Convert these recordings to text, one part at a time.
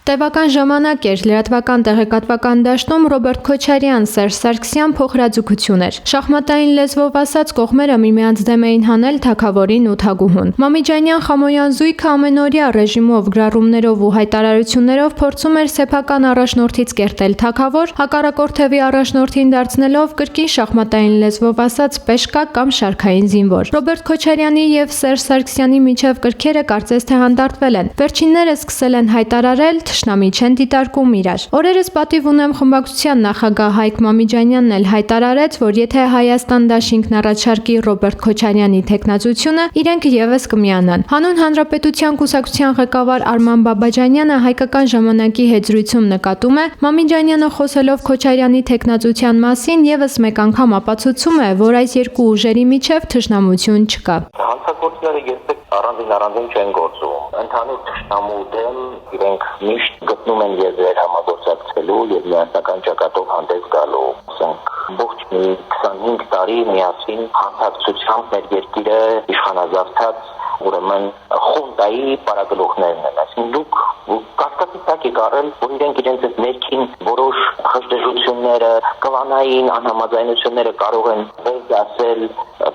Տևական ժամանակ էր լրատվական տեղեկատվական դաշտում Ռոբերտ Քոչարյան, Սերժ Սարգսյան փոխհրաձգություն էր։ Շախմատային լեզվով ասած կողմերը միմյանց դեմ էին հանել թագավորին ու թագուհուն։ Մամիջանյան Խամոյան զույգը ամենօրյա ռեժիմով, գրառումներով ու հայտարարություններով փորձում էր սեփական առաջնորդից կերտել թագավոր, հակառակորդ թևի առաջնորդին դարձնելով կրկին շախմատային լեզվով ասած պեշկա կամ շարքային զինվոր։ Ռոբերտ Քոչարյանի եւ Սերժ Սարգսյանի միջև կրքերը կարծես թե հանդարտվել են։ Վերջիններս սկսել են հայտարարել թշնամի չեն դիտարկում իրար։ Օրերս պատիվ ունեմ խմբակցության նախագահ Հայկ Մամիջանյանն էլ հայտարարեց, որ եթե Հայաստան դաշինքն առաջարկի Ռոբերտ Քոչարյանի թեկնածությունը, իրենք եւս կմիանան։ Հանուն Հանրապետության կուսակցության ղեկավար Արման Բաբաջանյանը հայկական ժամանակի հետ զրույցում նկատում է, Մամիջանյանը խոսելով Քոչարյանի թեկնածության մասին եւս մեկ անգամ ապացուցում է, որ այս երկու ուժերի միջև թշնամություն չկա։ Հանցագործները երբեք առանձին չեն գործում։ Ընդհանուր թշնամու դեմ իրենք միշտ գտնում են եզրեր համագործակցելու եւ միասնական ճակատով հանդես գալու։ Ասենք ողջ մի 25 տարի միասին հանցակցությամբ մեր երկիրը իշխանազավթած ուրեմն խունտայի պարագլուխներն են։ Այսինքն դուք կասկածի տակ եք առել, որ իրենք իրենց այդ ներքին որոշ խժդժությունները, կլանային անհամաձայնությունները կարող են վերդասել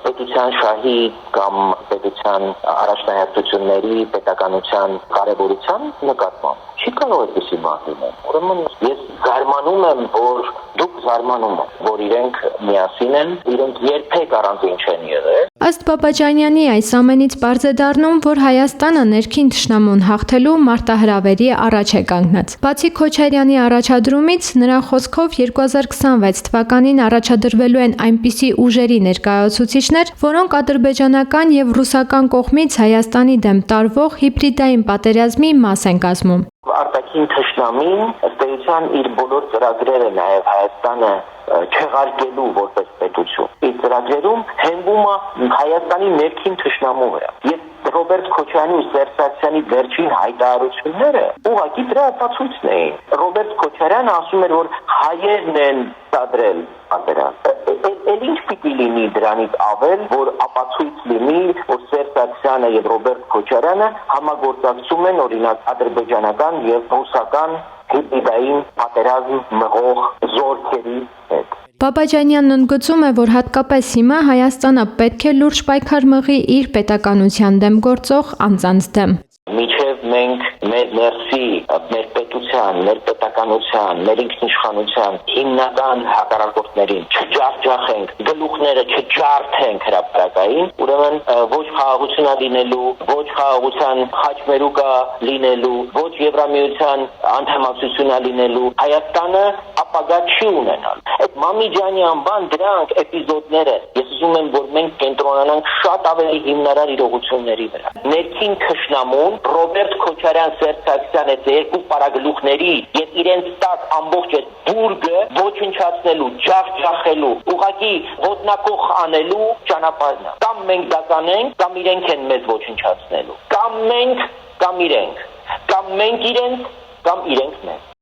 պետության շահի կամ պետության առաջնահերթությունների պետականության կարևորության նկատմամբ։ Չի կարող այդպիսի բան լինել։ Ուրեմն ես զարմանում եմ, որ դուք զարմանում եք, որ իրենք միասին են, իրենք երբեք առանձին չեն եղել։ Ըստ Բաբաջանյանի այս ամենից պարզ է դառնում, որ Հայաստանը ներքին թշնամուն հաղթելու մարտահրավերի առաջ է կանգնած։ Բացի Քոչարյանի առաջադրումից, նրա խոսքով 2026 թվականին առաջադրվելու են այնպիսի ուժերի ներկայացուցիչներ, որոնք ադրբեջանական եւ ռուսական կողմից Հայաստանի դեմ տարվող հիբրիդային պատերազմի մաս են կազմում։ Արտաքին թշնամին ըստ էության իր բոլոր ծրագրերը նաև Հայաստանը չեղարկելու որպես պետություն։ Այս ծրագրերում հենվում է Հայաստանի ներքին թշնամու վրա։ Եվ Ռոբերտ Քոչարյանի ու Սերժ Սարգսյանի վերջին հայտարարությունները ուղղակի դրա ապացույցն էին։ Ռոբերտ Քոչարյանը ասում էր, որ հայերն են ծադրել պատերազմ։ Էլ ինչ պիտի լինի դրանից ավել, որ ապացույց լինի, որ Սերժ Սարգսյանը եւ Ռոբերտ Քոչարյանը համագործակցում են օրինակ ադրբեջանական եւ ռուսական հիբրիդային պատերազմ մղող զորքերի հետ։ Բաբաջանյանն ընդգծում է, որ հատկապես հիմա Հայաստանը պետք է լուրջ պայքար մղի իր պետականության դեմ գործող անձանց դեմ։ Միջև մենք մեր ներսի, մեր պետության, մեր պետականության, մեր ինքնիշխանության հիմնական հակառակորդներին չջախջախենք, գլուխները չջարդենք հրապարակային, ուրեմն ոչ խաղաղությունա լինելու, ոչ խաղաղության խաչմերուկա լինելու, ոչ Եվրամիության անդամակցությունա լինելու, Հայաստանը ապագա չի ունենալ։ Այդ Մամիջանյան բան դրանք էպիզոդները, ես ուզում եմ, որ մենք կենտրոնանանք շատ ավելի հիմնարար իրողությունների վրա։ Ներքին թշնամուն Ռոբերտ Քոչարյան, Սերժ Սարգսյան այդ երկու պարագլուխների եւ իրենց տակ ամբողջ այդ բուրգը ոչնչացնելու, ջախջախելու, ուղղակի ոտնակող անելու ճանապարհն է։ Կամ մենք դա կանենք, կամ իրենք են մեզ ոչնչացնելու։ Կամ մենք, կամ իրենք, կամ մենք իրենք, կամ իրենք մեզ։